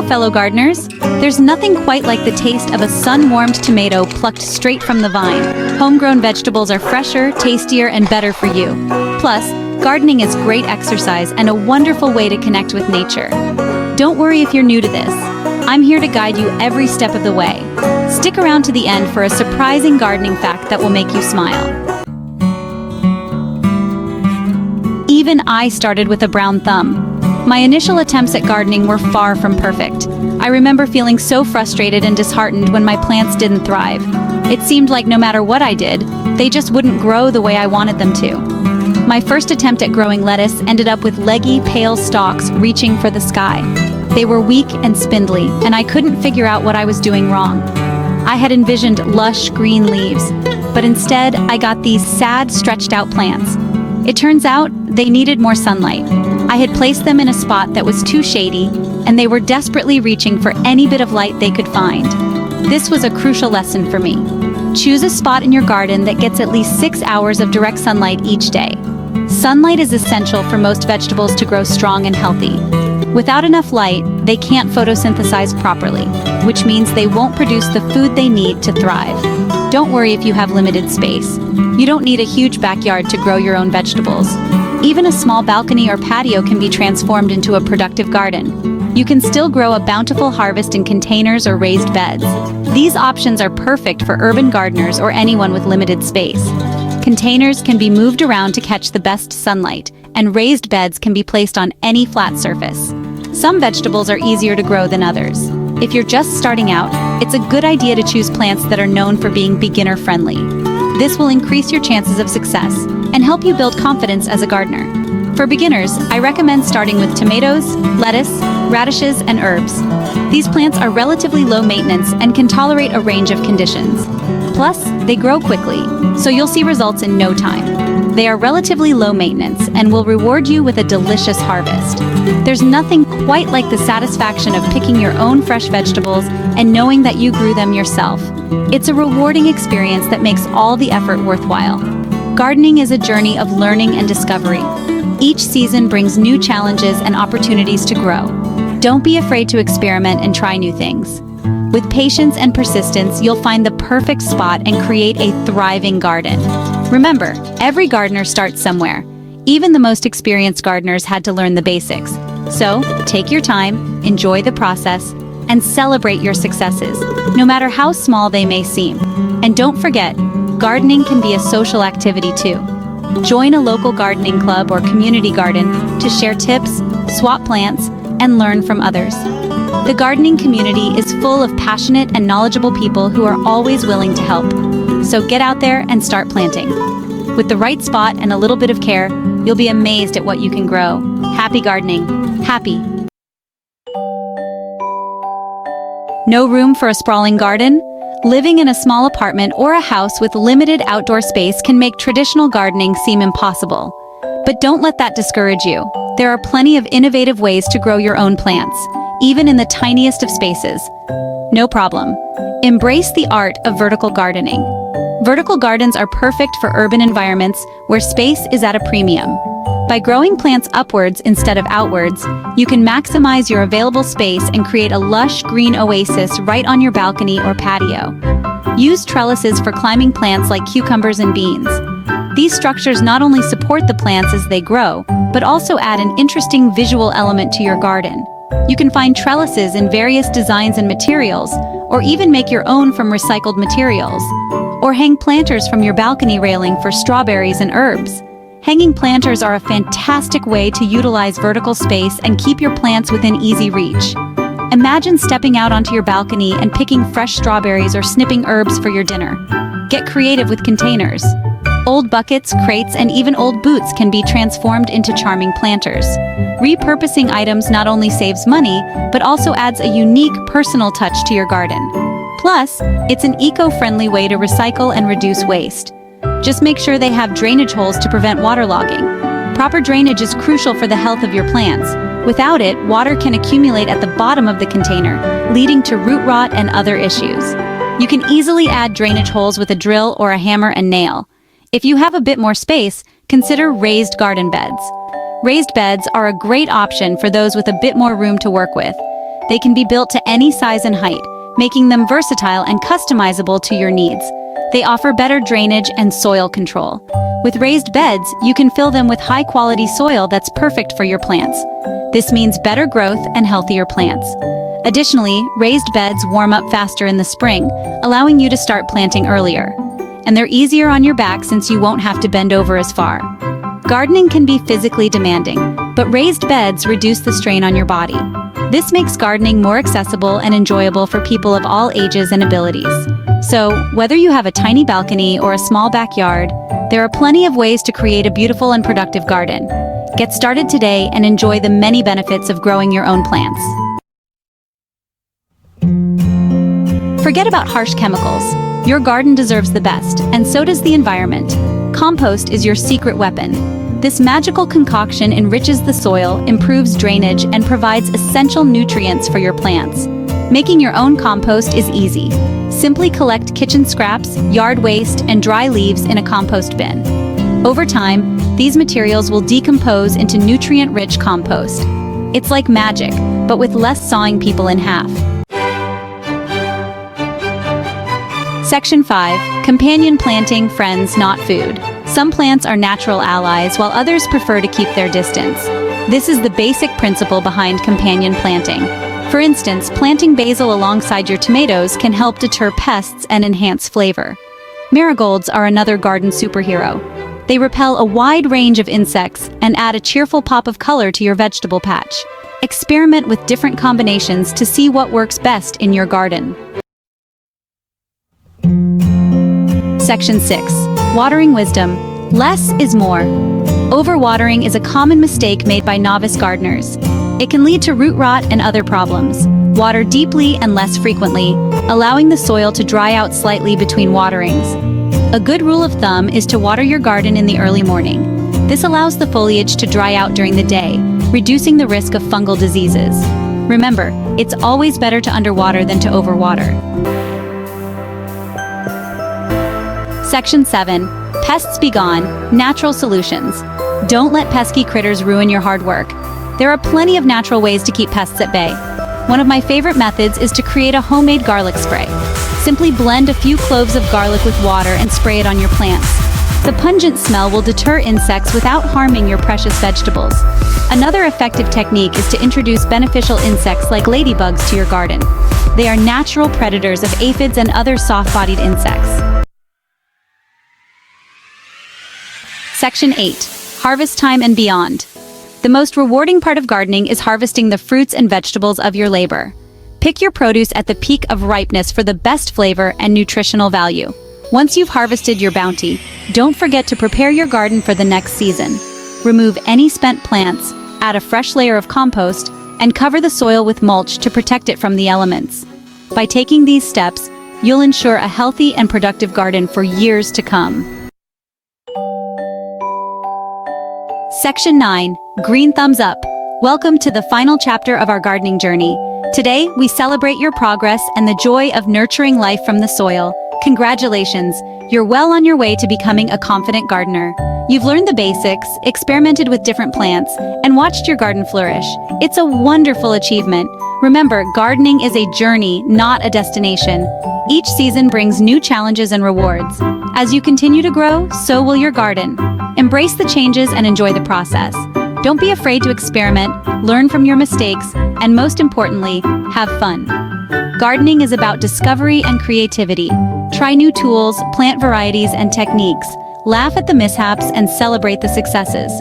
Hello, fellow gardeners! There's nothing quite like the taste of a sun-warmed tomato plucked straight from the vine. Homegrown vegetables are fresher, tastier, and better for you. Plus, gardening is great exercise and a wonderful way to connect with nature. Don't worry if you're new to this. I'm here to guide you every step of the way. Stick around to the end for a surprising gardening fact that will make you smile. Even I started with a brown thumb. My initial attempts at gardening were far from perfect. I remember feeling so frustrated and disheartened when my plants didn't thrive. It seemed like no matter what I did, they just wouldn't grow the way I wanted them to. My first attempt at growing lettuce ended up with leggy, pale stalks reaching for the sky. They were weak and spindly, and I couldn't figure out what I was doing wrong. I had envisioned lush green leaves, but instead I got these sad, stretched-out plants. It turns out they needed more sunlight. I had placed them in a spot that was too shady, and they were desperately reaching for any bit of light they could find. This was a crucial lesson for me. Choose a spot in your garden that gets at least 6 hours of direct sunlight each day. Sunlight is essential for most vegetables to grow strong and healthy. Without enough light, they can't photosynthesize properly, which means they won't produce the food they need to thrive. Don't worry if you have limited space. You don't need a huge backyard to grow your own vegetables. Even a small balcony or patio can be transformed into a productive garden. You can still grow a bountiful harvest in containers or raised beds. These options are perfect for urban gardeners or anyone with limited space. Containers can be moved around to catch the best sunlight, and raised beds can be placed on any flat surface. Some vegetables are easier to grow than others. If you're just starting out, it's a good idea to choose plants that are known for being beginner-friendly. This will increase your chances of success and help you build confidence as a gardener. For beginners, I recommend starting with tomatoes, lettuce, radishes, and herbs. These plants are relatively low maintenance and can tolerate a range of conditions. Plus, they grow quickly, so you'll see results in no time. They are relatively low maintenance and will reward you with a delicious harvest. There's nothing quite like the satisfaction of picking your own fresh vegetables and knowing that you grew them yourself. It's a rewarding experience that makes all the effort worthwhile. Gardening is a journey of learning and discovery. Each season brings new challenges and opportunities to grow. Don't be afraid to experiment and try new things. With patience and persistence, you'll find the perfect spot and create a thriving garden. Remember, every gardener starts somewhere. Even the most experienced gardeners had to learn the basics. So, take your time, enjoy the process, and celebrate your successes, no matter how small they may seem. And don't forget, gardening can be a social activity too. Join a local gardening club or community garden to share tips, swap plants, and learn from others. The gardening community is full of passionate and knowledgeable people who are always willing to help. So get out there and start planting. With the right spot and a little bit of care, you'll be amazed at what you can grow. Happy gardening. Happy. No room for a sprawling garden? Living in a small apartment or a house with limited outdoor space can make traditional gardening seem impossible. But don't let that discourage you. There are plenty of innovative ways to grow your own plants, even in the tiniest of spaces. No problem. Embrace the art of vertical gardening. Vertical gardens are perfect for urban environments where space is at a premium. By growing plants upwards instead of outwards, you can maximize your available space and create a lush green oasis right on your balcony or patio. Use trellises for climbing plants like cucumbers and beans. These structures not only support the plants as they grow, but also add an interesting visual element to your garden. You can find trellises in various designs and materials, or even make your own from recycled materials. Or hang planters from your balcony railing for strawberries and herbs. Hanging planters are a fantastic way to utilize vertical space and keep your plants within easy reach. Imagine stepping out onto your balcony and picking fresh strawberries or snipping herbs for your dinner. Get creative with containers. Old buckets, crates, and even old boots can be transformed into charming planters. Repurposing items not only saves money, but also adds a unique personal touch to your garden. Plus, it's an eco-friendly way to recycle and reduce waste. Just make sure they have drainage holes to prevent waterlogging. Proper drainage is crucial for the health of your plants. Without it, water can accumulate at the bottom of the container, leading to root rot and other issues. You can easily add drainage holes with a drill or a hammer and nail. If you have a bit more space, consider raised garden beds. Raised beds are a great option for those with a bit more room to work with. They can be built to any size and height, making them versatile and customizable to your needs. They offer better drainage and soil control. With raised beds, you can fill them with high-quality soil that's perfect for your plants. This means better growth and healthier plants. Additionally, raised beds warm up faster in the spring, allowing you to start planting earlier. And they're easier on your back since you won't have to bend over as far. Gardening can be physically demanding, but raised beds reduce the strain on your body. This makes gardening more accessible and enjoyable for people of all ages and abilities. So, whether you have a tiny balcony or a small backyard, there are plenty of ways to create a beautiful and productive garden. Get started today and enjoy the many benefits of growing your own plants. Forget about harsh chemicals. Your garden deserves the best, and so does the environment. Compost is your secret weapon. This magical concoction enriches the soil, improves drainage, and provides essential nutrients for your plants. Making your own compost is easy. Simply collect kitchen scraps, yard waste, and dry leaves in a compost bin. Over time, these materials will decompose into nutrient-rich compost. It's like magic, but with less sawing people in half. Section 5. Companion planting, friends, not food. Some plants are natural allies, while others prefer to keep their distance. This is the basic principle behind companion planting. For instance, planting basil alongside your tomatoes can help deter pests and enhance flavor. Marigolds are another garden superhero. They repel a wide range of insects and add a cheerful pop of color to your vegetable patch. Experiment with different combinations to see what works best in your garden. Section 6. Watering wisdom. Less is more. Overwatering is a common mistake made by novice gardeners. It can lead to root rot and other problems. Water deeply and less frequently, allowing the soil to dry out slightly between waterings. A good rule of thumb is to water your garden in the early morning. This allows the foliage to dry out during the day, reducing the risk of fungal diseases. Remember, it's always better to underwater than to overwater. Section 7. Pests be gone. Natural solutions. Don't let pesky critters ruin your hard work. There are plenty of natural ways to keep pests at bay. One of my favorite methods is to create a homemade garlic spray. Simply blend a few cloves of garlic with water and spray it on your plants. The pungent smell will deter insects without harming your precious vegetables. Another effective technique is to introduce beneficial insects like ladybugs to your garden. They are natural predators of aphids and other soft-bodied insects. Section 8. Harvest time and beyond. The most rewarding part of gardening is harvesting the fruits and vegetables of your labor. Pick your produce at the peak of ripeness for the best flavor and nutritional value. Once you've harvested your bounty, don't forget to prepare your garden for the next season. Remove any spent plants, add a fresh layer of compost, and cover the soil with mulch to protect it from the elements. By taking these steps, you'll ensure a healthy and productive garden for years to come. Section 9. Green thumbs up. Welcome to the final chapter of our gardening journey. Today, we celebrate your progress and the joy of nurturing life from the soil. Congratulations, you're well on your way to becoming a confident gardener. You've learned the basics, experimented with different plants, and watched your garden flourish. It's a wonderful achievement. Remember, gardening is a journey, not a destination. Each season brings new challenges and rewards. As you continue to grow, so will your garden. Embrace the changes and enjoy the process. Don't be afraid to experiment, learn from your mistakes, and most importantly, have fun. Gardening is about discovery and creativity. Try new tools, plant varieties, and techniques. Laugh at the mishaps and celebrate the successes.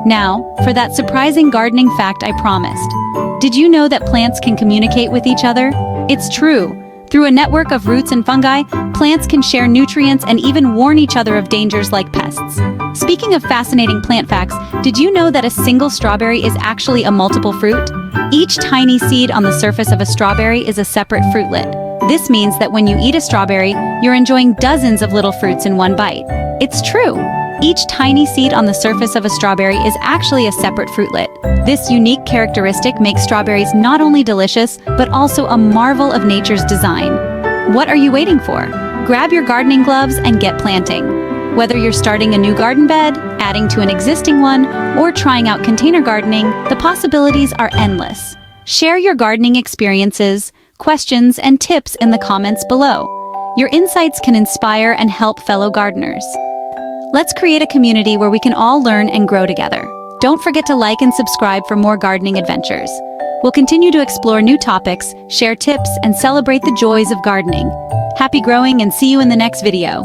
Now, for that surprising gardening fact I promised. Did you know that plants can communicate with each other? It's true. Through a network of roots and fungi, plants can share nutrients and even warn each other of dangers like pests. Speaking of fascinating plant facts, did you know that a single strawberry is actually a multiple fruit? Each tiny seed on the surface of a strawberry is a separate fruitlet. This means that when you eat a strawberry, you're enjoying dozens of little fruits in one bite. It's true. Each tiny seed on the surface of a strawberry is actually a separate fruitlet. This unique characteristic makes strawberries not only delicious, but also a marvel of nature's design. What are you waiting for? Grab your gardening gloves and get planting. Whether you're starting a new garden bed, adding to an existing one, or trying out container gardening, the possibilities are endless. Share your gardening experiences, questions, and tips in the comments below. Your insights can inspire and help fellow gardeners. Let's create a community where we can all learn and grow together. Don't forget to like and subscribe for more gardening adventures. We'll continue to explore new topics, share tips, and celebrate the joys of gardening. Happy growing and see you in the next video.